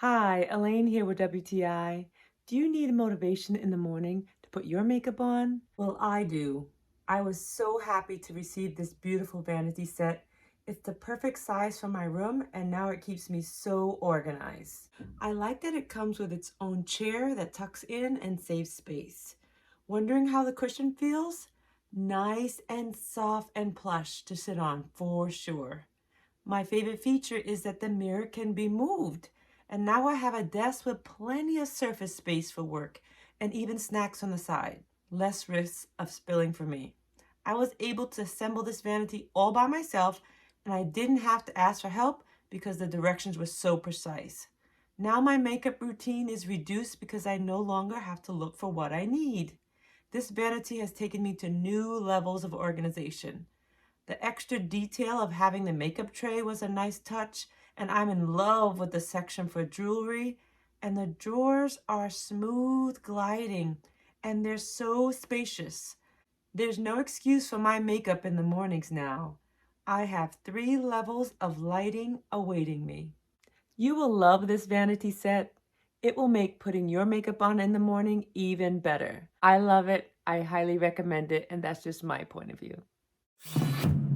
Hi, Elaine here with WTI. Do you need motivation in the morning to put your makeup on? Well, I do. I was so happy to receive this beautiful vanity set. It's the perfect size for my room, and now it keeps me so organized. I like that it comes with its own chair that tucks in and saves space. Wondering how the cushion feels? Nice and soft and plush to sit on for sure. My favorite feature is that the mirror can be moved. And now I have a desk with plenty of surface space for work and even snacks on the side. Less risk of spilling for me. I was able to assemble this vanity all by myself, and I didn't have to ask for help because the directions were so precise. Now my makeup routine is reduced because I no longer have to look for what I need. This vanity has taken me to new levels of organization. The extra detail of having the makeup tray was a nice touch, and I'm in love with the section for jewelry. And the drawers are smooth gliding, and they're so spacious. There's no excuse for my makeup in the mornings now. I have 3 levels of lighting awaiting me. You will love this vanity set. It will make putting your makeup on in the morning even better. I love it. I highly recommend it, and that's just my point of view.